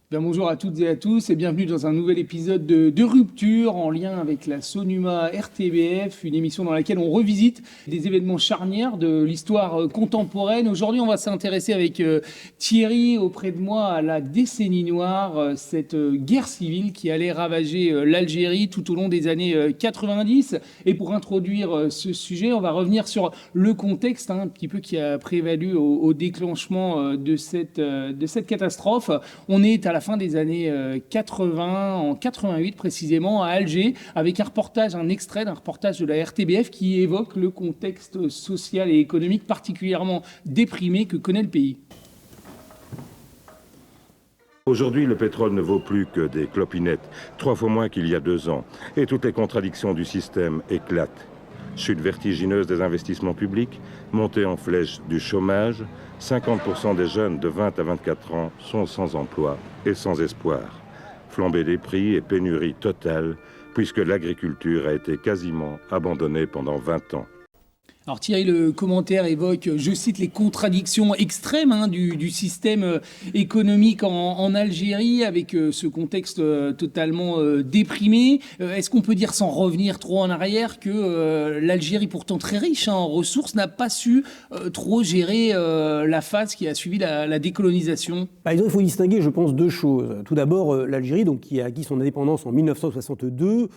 Bien, bonjour à toutes et à tous et bienvenue dans un nouvel épisode de Rupture en lien avec la Sonuma RTBF, une émission dans laquelle on revisite des événements charnières de l'histoire contemporaine. Aujourd'hui, on va s'intéresser avec Thierry auprès de moi à la décennie noire, cette guerre civile qui allait ravager l'Algérie tout au long des années 90. Et pour introduire ce sujet, on va revenir sur le contexte un petit peu qui a prévalu au déclenchement de cette catastrophe. On est à la fin des années 80, en 88 précisément, à Alger, avec un extrait d'un reportage de la RTBF qui évoque le contexte social et économique particulièrement déprimé que connaît le pays. Aujourd'hui, le pétrole ne vaut plus que des clopinettes, 3 fois moins qu'il y a 2 ans, et toutes les contradictions du système éclatent. Chute vertigineuse des investissements publics, montée en flèche du chômage, 50% des jeunes de 20 à 24 ans sont sans emploi et sans espoir. Flambée des prix et pénurie totale, puisque l'agriculture a été quasiment abandonnée pendant 20 ans. Alors Thierry, le commentaire évoque, je cite, les contradictions extrêmes du système économique en Algérie, avec ce contexte totalement déprimé. Est-ce qu'on peut dire, sans revenir trop en arrière, que l'Algérie, pourtant très riche en ressources, n'a pas su trop gérer la phase qui a suivi la décolonisation ? Il faut distinguer, je pense, 2 choses. Tout d'abord, l'Algérie, qui a acquis son indépendance en 1962,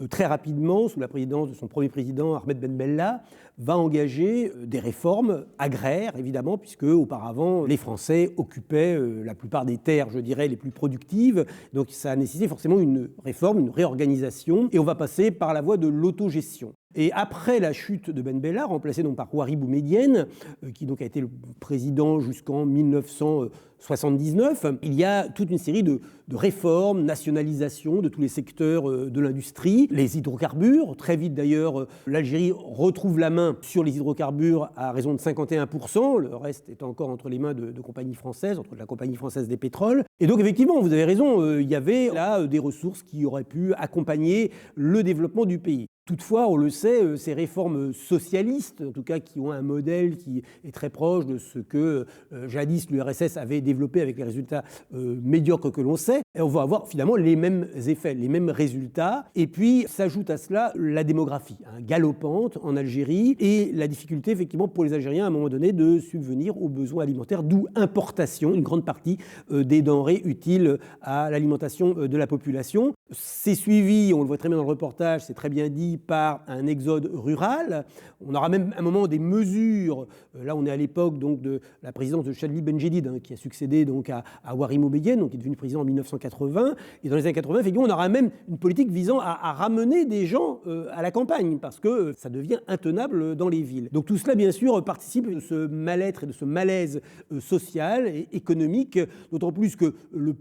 très rapidement, sous la présidence de son premier président, Ahmed Ben Bella, va engager des réformes agraires, évidemment, puisque auparavant, les Français occupaient la plupart des terres, je dirais, les plus productives. Donc ça a nécessité forcément une réforme, une réorganisation, et on va passer par la voie de l'autogestion. Et après la chute de Ben Bella, remplacé donc par Houari Boumedienne, qui donc a été le président jusqu'en 1979, il y a toute une série de réformes, nationalisation de tous les secteurs de l'industrie, les hydrocarbures. Très vite d'ailleurs, l'Algérie retrouve la main sur les hydrocarbures à raison de 51%, le reste est encore entre les mains de compagnies françaises, entre la Compagnie française des pétroles. Et donc effectivement, vous avez raison, il y avait là des ressources qui auraient pu accompagner le développement du pays. Toutefois, on le sait, ces réformes socialistes, en tout cas qui ont un modèle qui est très proche de ce que jadis l'URSS avait développé avec les résultats médiocres que l'on sait, et on va avoir finalement les mêmes effets, les mêmes résultats. Et puis s'ajoute à cela la démographie, galopante en Algérie, et la difficulté effectivement pour les Algériens à un moment donné de subvenir aux besoins alimentaires, d'où importation, une grande partie des denrées utiles à l'alimentation de la population. C'est suivi, on le voit très bien dans le reportage, c'est très bien dit, par un exode rural. On aura même à un moment des mesures, là on est à l'époque donc de la présidence de Chadli Benjedid, qui a succédé donc à Houari Boumedienne, donc qui est devenu président en 1980, et dans les années 80, effectivement, on aura même une politique visant à ramener des gens à la campagne, parce que ça devient intenable dans les villes. Donc tout cela, bien sûr, participe de ce mal-être et de ce malaise social et économique, d'autant plus que le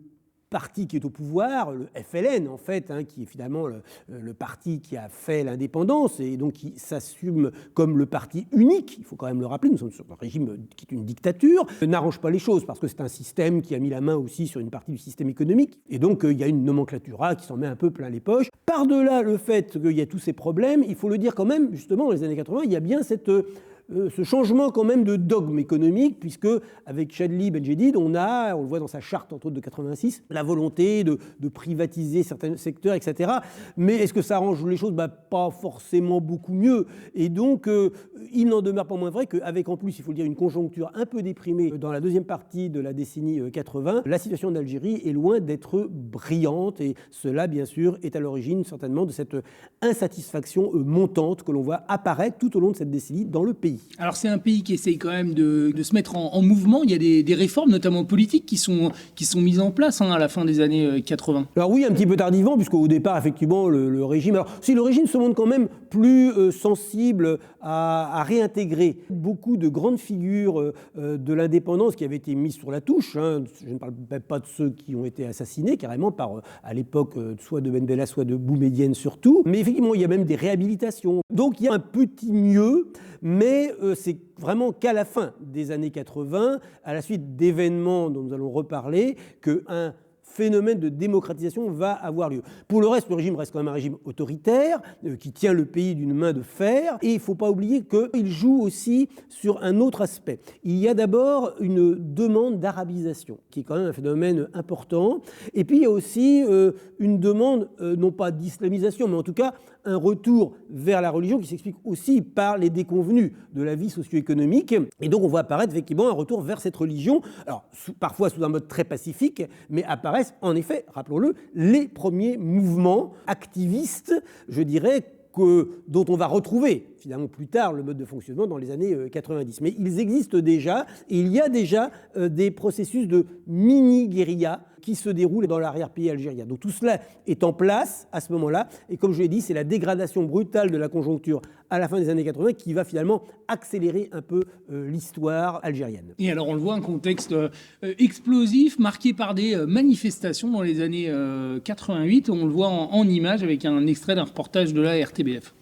parti qui est au pouvoir, le FLN en fait, qui est finalement le parti qui a fait l'indépendance et donc qui s'assume comme le parti unique, il faut quand même le rappeler, nous sommes sur un régime qui est une dictature, n'arrange pas les choses parce que c'est un système qui a mis la main aussi sur une partie du système économique et donc il y a une nomenclatura qui s'en met un peu plein les poches. Par-delà le fait qu'il y a tous ces problèmes, il faut le dire quand même, justement dans les années 80, il y a bien ce changement quand même de dogme économique, puisque avec Chadli Benjedid, on le voit dans sa charte entre autres de 86, la volonté de privatiser certains secteurs, etc. Mais est-ce que ça arrange les choses ? Pas forcément beaucoup mieux. Et donc, il n'en demeure pas moins vrai qu'avec en plus, il faut le dire, une conjoncture un peu déprimée dans la deuxième partie de la décennie 80, la situation en Algérie est loin d'être brillante. Et cela, bien sûr, est à l'origine certainement de cette insatisfaction montante que l'on voit apparaître tout au long de cette décennie dans le pays. Alors c'est un pays qui essaye quand même de se mettre en mouvement. Il y a des réformes, notamment politiques, qui sont mises en place à la fin des années 80. Alors oui, un petit peu tardivement, puisqu'au départ, effectivement, le régime... Alors si le régime se montre quand même plus sensible à réintégrer beaucoup de grandes figures de l'indépendance qui avaient été mises sur la touche, je ne parle même pas de ceux qui ont été assassinés carrément à l'époque soit de Ben Bella, soit de Boumedienne surtout, mais effectivement, il y a même des réhabilitations. Donc il y a un petit mieux, mais c'est vraiment qu'à la fin des années 80, à la suite d'événements dont nous allons reparler, qu'un phénomène de démocratisation va avoir lieu. Pour le reste, le régime reste quand même un régime autoritaire qui tient le pays d'une main de fer. Et il ne faut pas oublier qu'il joue aussi sur un autre aspect. Il y a d'abord une demande d'arabisation, qui est quand même un phénomène important. Et puis il y a aussi une demande, non pas d'islamisation, mais en tout cas un retour vers la religion qui s'explique aussi par les déconvenus de la vie socio-économique. Et donc on voit apparaître effectivement un retour vers cette religion, alors parfois sous un mode très pacifique, mais apparaissent en effet, rappelons-le, les premiers mouvements activistes, je dirais, dont on va retrouver finalement plus tard le mode de fonctionnement dans les années 90. Mais ils existent déjà, et il y a déjà des processus de mini-guérilla qui se déroulent dans l'arrière-pays algérien. Donc tout cela est en place à ce moment-là, et comme je l'ai dit, c'est la dégradation brutale de la conjoncture à la fin des années 80 qui va finalement accélérer un peu l'histoire algérienne. Et alors on le voit, un contexte explosif, marqué par des manifestations dans les années 88, on le voit en images avec un extrait d'un reportage de la RTBF.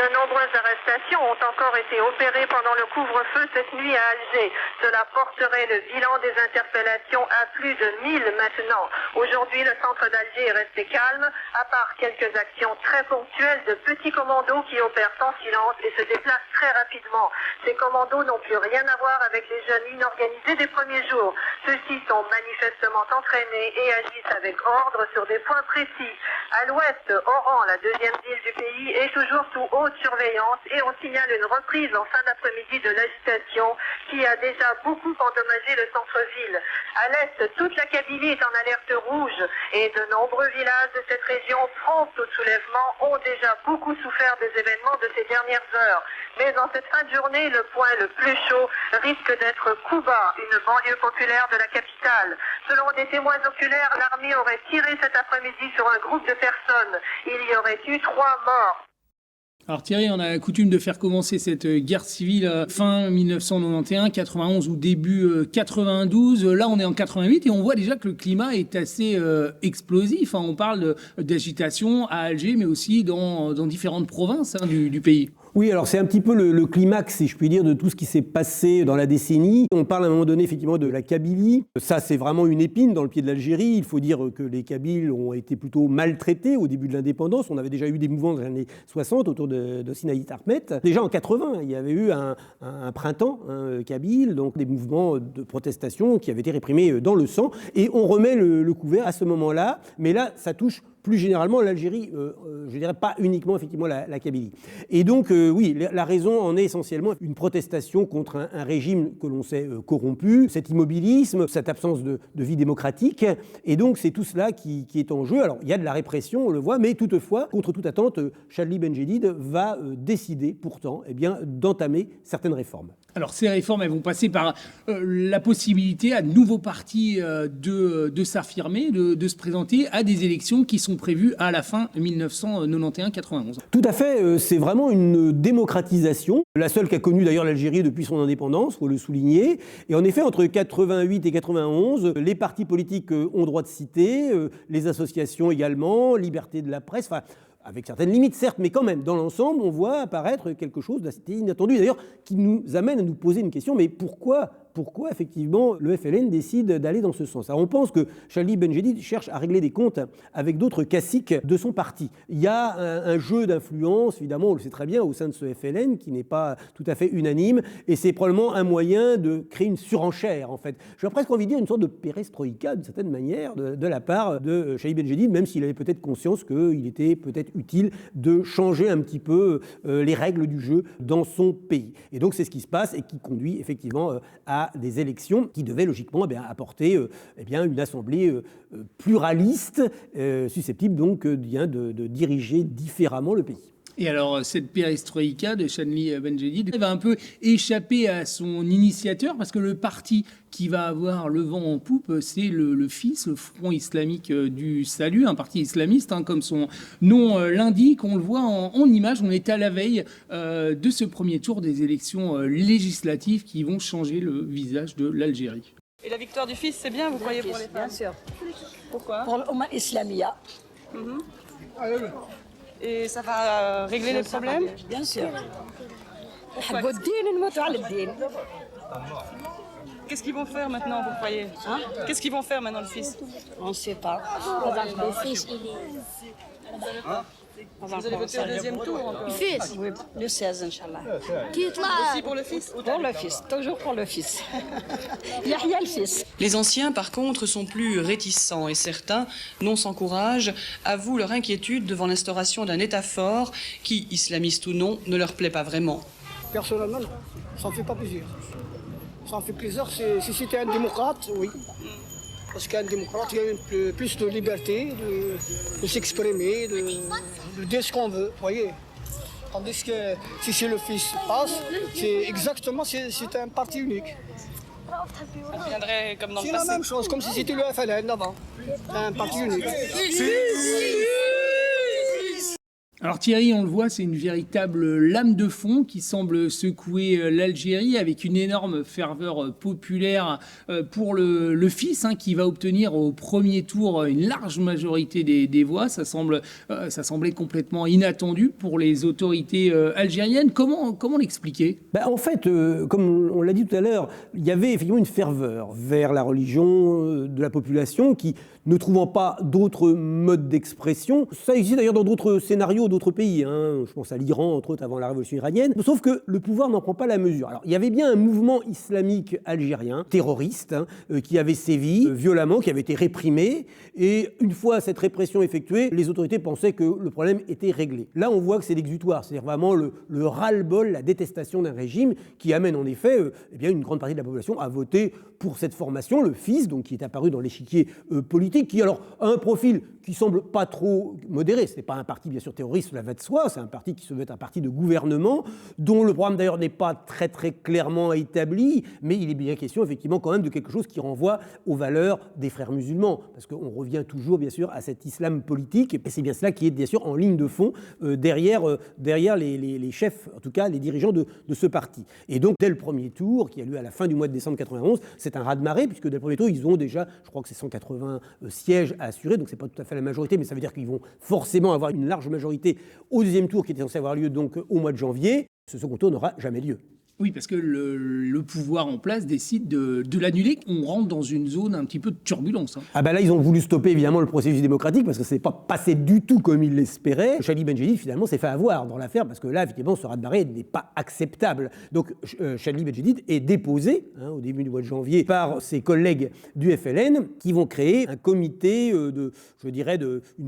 De nombreuses arrestations ont encore été opérées pendant le couvre-feu cette nuit à Alger. Cela porterait le bilan des interpellations à plus de 1000 maintenant. Aujourd'hui, le centre d'Alger est resté calme, à part quelques actions très ponctuelles de petits commandos qui opèrent en silence et se déplacent très rapidement. Ces commandos n'ont plus rien à voir avec les jeunes inorganisés des premiers jours. Ceux-ci sont manifestement entraînés et agissent avec ordre sur des points précis. À l'ouest, Oran, la deuxième ville du pays, est toujours sous haute surveillance et on signale une reprise en fin d'après-midi de l'agitation qui a déjà beaucoup endommagé le centre-ville. À l'est, toute la Kabylie est en alerte rouge et de nombreux villages de cette région prompts au soulèvement ont déjà beaucoup souffert des événements de ces dernières heures. Mais en cette fin de journée, le point le plus chaud risque d'être Kouba, une banlieue populaire de la capitale. Selon des témoins oculaires, l'armée aurait tiré cet après-midi sur un groupe de personnes. Il y aurait eu 3 morts. Alors Thierry, on a coutume de faire commencer cette guerre civile fin 1991, 91 ou début 92. Là, on est en 88 et on voit déjà que le climat est assez explosif. On parle d'agitation à Alger, mais aussi dans différentes provinces du pays. Oui, alors c'est un petit peu le climax, si je puis dire, de tout ce qui s'est passé dans la décennie. On parle à un moment donné effectivement de la Kabylie. Ça, c'est vraiment une épine dans le pied de l'Algérie. Il faut dire que les Kabyles ont été plutôt maltraités au début de l'indépendance. On avait déjà eu des mouvements dans les années 60 autour de Sinaïd Ahmed. Déjà en 80, il y avait eu un printemps kabyle, donc des mouvements de protestation qui avaient été réprimés dans le sang. Et on remet le couvert à ce moment-là. Mais là, ça touche plus généralement l'Algérie, je dirais pas uniquement effectivement la Kabylie. Et donc oui, la raison en est essentiellement une protestation contre un régime que l'on sait corrompu, cet immobilisme, cette absence de vie démocratique. Et donc c'est tout cela qui est en jeu. Alors il y a de la répression, on le voit, mais toutefois, contre toute attente, Chadli Benjedid va décider pourtant d'entamer certaines réformes. Alors ces réformes, elles vont passer par la possibilité à de nouveaux partis de s'affirmer, de se présenter à des élections qui sont prévues à la fin 1991-91. Tout à fait, c'est vraiment une démocratisation, la seule qu'a connue d'ailleurs l'Algérie depuis son indépendance, il faut le souligner. Et en effet, entre 88 et 91, les partis politiques ont droit de citer, les associations également, liberté de la presse, enfin, avec certaines limites, certes, mais quand même, dans l'ensemble, on voit apparaître quelque chose d'assez inattendu, d'ailleurs, qui nous amène à nous poser une question, mais pourquoi effectivement le FLN décide d'aller dans ce sens? Alors on pense que Chadli Benjedid cherche à régler des comptes avec d'autres caciques de son parti. Il y a un jeu d'influence, évidemment, on le sait très bien, au sein de ce FLN, qui n'est pas tout à fait unanime, et c'est probablement un moyen de créer une surenchère, en fait. J'aurais presque envie de dire une sorte de perestroïka, d'une certaine manière, de la part de Chadli Benjedid, même s'il avait peut-être conscience qu'il était peut-être utile de changer un petit peu les règles du jeu dans son pays. Et donc c'est ce qui se passe et qui conduit effectivement à des élections qui devaient logiquement apporter une assemblée pluraliste, susceptible donc de diriger différemment le pays. Et alors, cette perestroïka de Chadli Benjedid va un peu échapper à son initiateur, parce que le parti qui va avoir le vent en poupe, c'est le FIS, le Front islamique du salut, un parti islamiste, comme son nom l'indique. On le voit en image, on est à la veille de ce premier tour des élections législatives qui vont changer le visage de l'Algérie. Et la victoire du FIS, c'est bien, vous croyez, pour les femmes? Bien sûr. Pourquoi? Pour l'Oumma Islamia. Et ça va régler les problèmes? Bien sûr. Qu'est-ce qu'ils vont faire maintenant, vous croyez? Qu'est-ce qu'ils vont faire maintenant, le fils? On ne sait pas. Le fils, il est... Vous allez voter au deuxième tour encore? Le fils, oui, le 16, Inch'Allah. Aussi pour le fils? Pour le fils, toujours pour le fils. Yahya le fils. Les anciens, par contre, sont plus réticents et certains, non sans courage, avouent leur inquiétude devant l'instauration d'un État fort qui, islamiste ou non, ne leur plaît pas vraiment. Personnellement, non. Ça ne fait pas plaisir. Ça en fait plaisir si c'était un démocrate, oui. Parce qu'un démocrate, il y a plus de liberté, de s'exprimer, de dire ce qu'on veut, vous voyez. Tandis que si c'est le fils passe, c'est exactement, c'est un parti unique. Ça deviendrait comme dans le C'est passé. la même chose, comme si c'était le FLN avant. Un parti unique. Alors Thierry, on le voit, c'est une véritable lame de fond qui semble secouer l'Algérie avec une énorme ferveur populaire pour le fils qui va obtenir au premier tour une large majorité des voix. Ça semblait complètement inattendu pour les autorités algériennes. Comment l'expliquer ? En fait, comme on l'a dit tout à l'heure, il y avait effectivement une ferveur vers la religion de la population qui, ne trouvant pas d'autres modes d'expression, ça existe d'ailleurs dans d'autres scénarios d'autres pays, je pense à l'Iran entre autres avant la révolution iranienne, sauf que le pouvoir n'en prend pas la mesure. Alors il y avait bien un mouvement islamique algérien, terroriste, qui avait sévi violemment, qui avait été réprimé, et une fois cette répression effectuée, les autorités pensaient que le problème était réglé. Là on voit que c'est l'exutoire, c'est-à-dire vraiment le ras-le-bol, la détestation d'un régime qui amène en effet une grande partie de la population à voter pour cette formation, le FIS, donc qui est apparu dans l'échiquier politique, qui alors a un profil qui semble pas trop modéré. Ce n'est pas un parti bien sûr terroriste, cela va de soi, c'est un parti qui se veut être un parti de gouvernement, dont le programme d'ailleurs n'est pas très très clairement établi, mais il est bien question effectivement quand même de quelque chose qui renvoie aux valeurs des frères musulmans, parce qu'on revient toujours bien sûr à cet islam politique, et c'est bien cela qui est bien sûr en ligne de fond derrière les chefs, en tout cas les dirigeants de ce parti. Et donc dès le premier tour, qui a lieu à la fin du mois de décembre 91, c'est un raz-de-marée, puisque dès le premier tour, ils ont déjà, je crois que c'est 180 sièges à assurer, donc c'est pas tout à fait la majorité, mais ça veut dire qu'ils vont forcément avoir une large majorité au deuxième tour qui était censé avoir lieu donc au mois de janvier. Ce second tour n'aura jamais lieu. Oui, parce que le pouvoir en place décide de l'annuler. On rentre dans une zone un petit peu de turbulence. Là, ils ont voulu stopper évidemment le processus démocratique parce que ce n'est pas passé du tout comme ils l'espéraient. Chadli Benjedid finalement s'est fait avoir dans l'affaire parce que là, effectivement, ce raz-de-marée n'est pas acceptable. Donc Chadli Benjedid est déposé au début du mois de janvier par ses collègues du FLN qui vont créer un comité une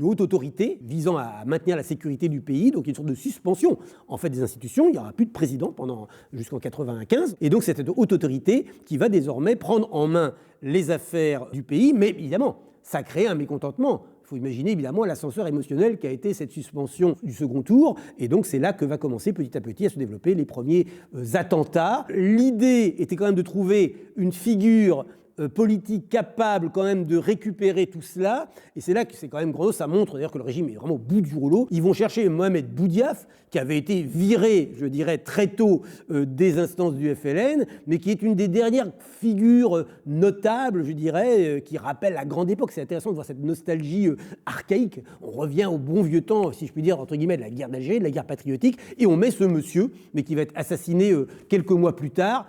haute autorité visant à maintenir la sécurité du pays, donc une sorte de suspension en fait des institutions. Il n'y aura plus de président jusqu'en 95, et donc cette haute autorité qui va désormais prendre en main les affaires du pays, mais évidemment, ça crée un mécontentement. Il faut imaginer évidemment l'ascenseur émotionnel qu'a été cette suspension du second tour, et donc c'est là que va commencer petit à petit à se développer les premiers attentats. L'idée était quand même de trouver une figure politique capable quand même de récupérer tout cela, et c'est là que c'est quand même gros, ça montre d'ailleurs que le régime est vraiment au bout du rouleau. Ils vont chercher Mohamed Boudiaf, qui avait été viré, je dirais, très tôt des instances du FLN, mais qui est une des dernières figures notables, je dirais, qui rappelle la grande époque. C'est intéressant de voir cette nostalgie archaïque. On revient au bon vieux temps, si je puis dire, entre guillemets, de la guerre d'Algérie, de la guerre patriotique, et on met ce monsieur, mais qui va être assassiné quelques mois plus tard,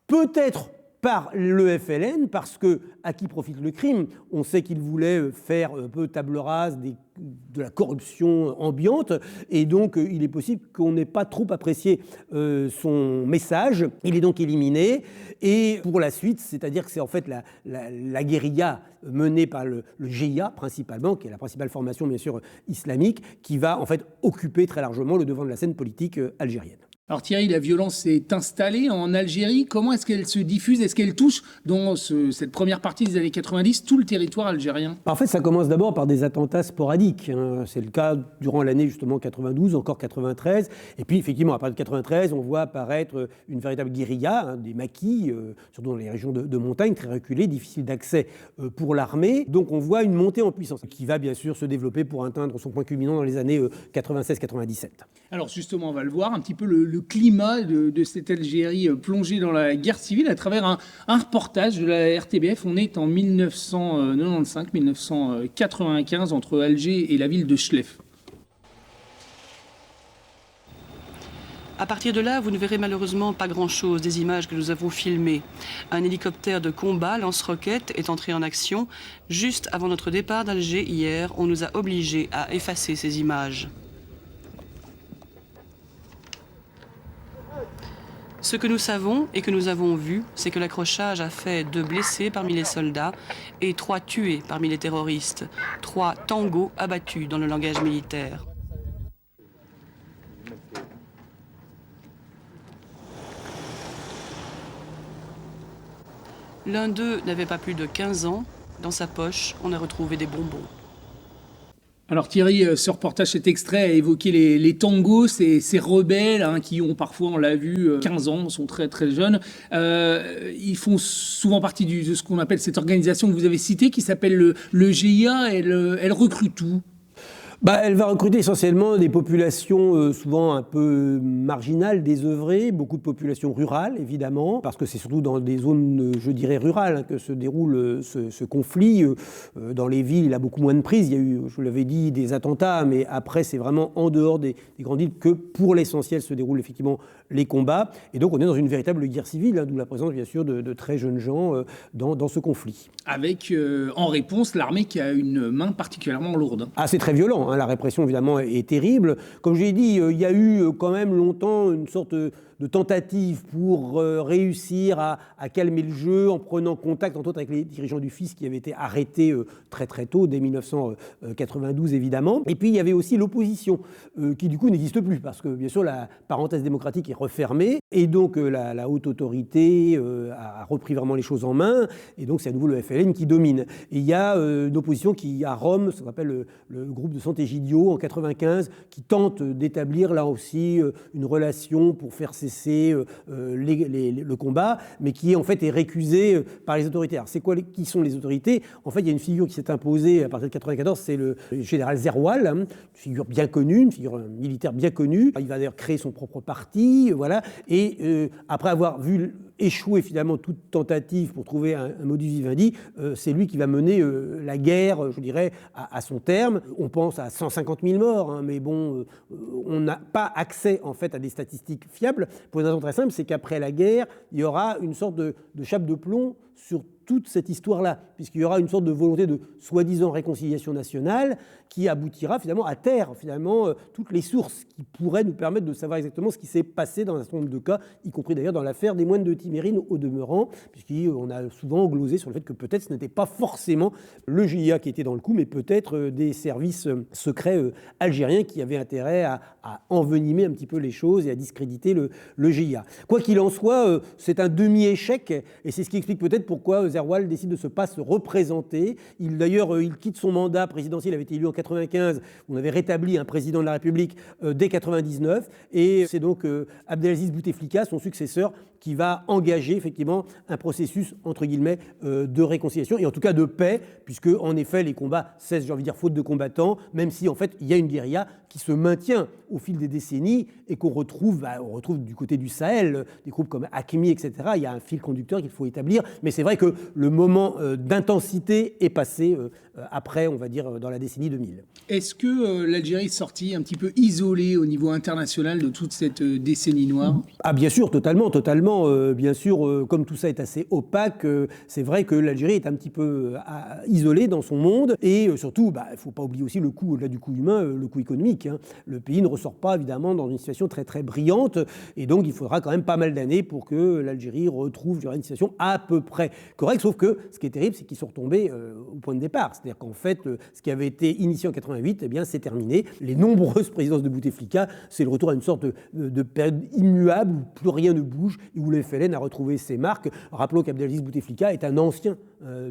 peut-être par le FLN, parce que, à qui profite le crime? On sait qu'il voulait faire un peu table rase de la corruption ambiante, et donc il est possible qu'on n'ait pas trop apprécié son message. Il est donc éliminé, et pour la suite, c'est-à-dire que c'est en fait la guérilla menée par le GIA principalement, qui est la principale formation bien sûr islamique, qui va en fait occuper très largement le devant de la scène politique algérienne. Alors Thierry, la violence s'est installée en Algérie. Comment est-ce qu'elle se diffuse? Est-ce qu'elle touche, dans cette première partie des années 90, tout le territoire algérien? En fait, ça commence d'abord par des attentats sporadiques. C'est le cas durant l'année justement 92, encore 93. Et puis effectivement, à partir de 93, on voit apparaître une véritable guérilla, des maquis, surtout dans les régions de montagne, très reculées, difficiles d'accès pour l'armée. Donc on voit une montée en puissance qui va bien sûr se développer pour atteindre son point culminant dans les années 96-97. Alors justement, on va le voir, un petit peu le climat de cette Algérie plongée dans la guerre civile à travers un reportage de la RTBF. On est en 1995 entre Alger et la ville de Chlef. À partir de là, vous ne verrez malheureusement pas grand-chose des images que nous avons filmées. Un hélicoptère de combat lance-roquettes est entré en action. Juste avant notre départ d'Alger hier, on nous a obligés à effacer ces images. Ce que nous savons et que nous avons vu, c'est que l'accrochage a fait 2 blessés parmi les soldats et 3 tués parmi les terroristes. 3 tangos abattus dans le langage militaire. L'un d'eux n'avait pas plus de 15 ans. Dans sa poche, on a retrouvé des bonbons. Alors Thierry, ce reportage, cet extrait a évoqué les tangos, ces rebelles hein, qui ont parfois, on l'a vu, 15 ans, sont très très jeunes. Ils font souvent partie de ce qu'on appelle cette organisation que vous avez citée, qui s'appelle le GIA. Elle recrute où ? Elle va recruter essentiellement des populations souvent un peu marginales, désœuvrées, beaucoup de populations rurales, évidemment, parce que c'est surtout dans des zones, je dirais, rurales hein, que se déroule ce conflit. Dans les villes, il a beaucoup moins de prise. Il y a eu, je vous l'avais dit, des attentats, mais après, c'est vraiment en dehors des grandes villes que, pour l'essentiel, se déroulent effectivement les combats. Et donc, on est dans une véritable guerre civile, hein, d'où la présence, bien sûr, de très jeunes gens dans ce conflit. Avec, en réponse, l'armée qui a une main particulièrement lourde. Ah, c'est très violent, hein. La répression, évidemment, est terrible. Comme je l'ai dit, il y a eu quand même longtemps une sorte de tentative pour réussir à calmer le jeu en prenant contact, entre autres, avec les dirigeants du FIS qui avaient été arrêtés très très tôt, dès 1992, évidemment. Et puis, il y avait aussi l'opposition, qui du coup n'existe plus, parce que, bien sûr, la parenthèse démocratique est refermée, et donc la haute autorité a repris vraiment les choses en main, et donc c'est à nouveau le FLN qui domine. Et il y a une opposition qui, à Rome, ce qu'on appelle le groupe de Sant'Egidio, en 1995, qui tente d'établir là aussi une relation pour faire cesser le combat, mais qui en fait est récusé par les autorités. Alors qui sont les autorités ? En fait, il y a une figure qui s'est imposée à partir de 1994, c'est le général Zerwal, hein, une figure bien connue, une figure militaire bien connue. Il va d'ailleurs créer son propre parti, voilà. Et après avoir vu échouer finalement toute tentative pour trouver un modus vivendi, c'est lui qui va mener la guerre, je dirais, à son terme. On pense à 150 000 morts, hein, mais bon, on n'a pas accès en fait à des statistiques fiables. Pour une raison très simple, c'est qu'après la guerre, il y aura une sorte de chape de plomb sur toute cette histoire-là, puisqu'il y aura une sorte de volonté de soi-disant réconciliation nationale qui aboutira finalement à taire toutes les sources qui pourraient nous permettre de savoir exactement ce qui s'est passé dans un certain nombre de cas, y compris d'ailleurs dans l'affaire des moines de Timérine au demeurant, puisqu'on a souvent glosé sur le fait que peut-être ce n'était pas forcément le GIA qui était dans le coup, mais peut-être des services secrets algériens qui avaient intérêt à envenimer un petit peu les choses et à discréditer le GIA. Quoi qu'il en soit, c'est un demi-échec, et c'est ce qui explique peut-être pourquoi Zerwal décide de ne pas se représenter. D'ailleurs, il quitte son mandat présidentiel, il avait été élu en 1995, on avait rétabli un président de la République dès 1999, et c'est donc Abdelaziz Bouteflika, son successeur, qui va engager effectivement un processus, entre guillemets, de réconciliation, et en tout cas de paix, puisque en effet les combats cessent, j'ai envie de dire, faute de combattants, même si en fait il y a une guérilla qui se maintient au fil des décennies et qu'on retrouve, on retrouve du côté du Sahel, des groupes comme Hakimi, etc. Il y a un fil conducteur qu'il faut établir, mais c'est vrai que le moment d'intensité est passé après, on va dire, dans la décennie 2000. Est-ce que l'Algérie est sortie un petit peu isolée au niveau international de toute cette décennie noire ? Ah bien sûr, totalement. Bien sûr, comme tout ça est assez opaque, c'est vrai que l'Algérie est un petit peu isolée dans son monde, et surtout, il ne faut pas oublier aussi le coût, au-delà du coût humain, le coût économique. Hein. Le pays ne ressort pas, évidemment, dans une situation très très brillante, et donc il faudra quand même pas mal d'années pour que l'Algérie retrouve une situation à peu près correcte, sauf que ce qui est terrible, c'est qu'ils sont retombés au point de départ. C'est-à-dire qu'en fait, ce qui avait été initié en 88, eh bien, c'est terminé. Les nombreuses présidences de Bouteflika, c'est le retour à une sorte de période immuable où plus rien ne bouge et où le FLN a retrouvé ses marques. Rappelons qu'Abdelaziz Bouteflika est un ancien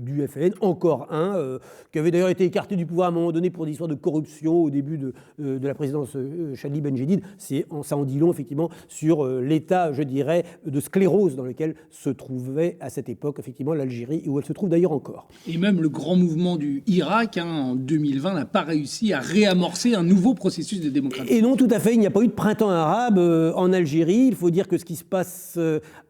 du FLN, encore un, qui avait d'ailleurs été écarté du pouvoir à un moment donné pour des histoires de corruption au début de la présidence Chadli Benjedid. Ça en dit long, effectivement, sur l'état, je dirais, de sclérose dans lequel se trouvait à cette époque, effectivement, l'Algérie. Algérie, et où elle se trouve d'ailleurs encore. Et même le grand mouvement du Irak, en 2020, n'a pas réussi à réamorcer un nouveau processus de démocratisation. Et non, tout à fait, il n'y a pas eu de printemps arabe en Algérie. Il faut dire que ce qui se passe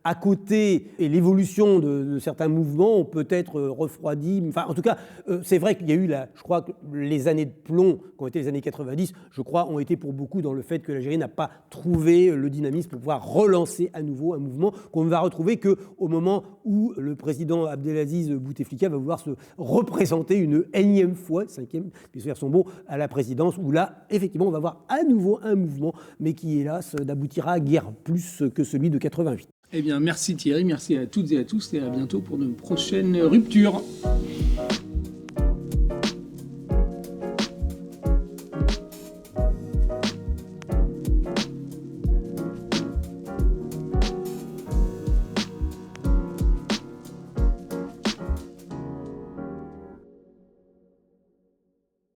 à côté et l'évolution de certains mouvements ont peut-être refroidi. Enfin, en tout cas, c'est vrai qu'il y a eu, je crois, que les années de plomb, qui ont été les années 90, je crois, ont été pour beaucoup dans le fait que l'Algérie n'a pas trouvé le dynamisme pour pouvoir relancer à nouveau un mouvement qu'on ne va retrouver qu'au moment où le président Abdelaziz Bouteflika va vouloir se représenter une énième fois, 5e, les souvenirs sont bons, à la présidence, où là, effectivement, on va avoir à nouveau un mouvement, mais qui, hélas, n'aboutira guère plus que celui de 88. Eh bien, merci Thierry, merci à toutes et à tous, et à bientôt pour de prochaines ruptures.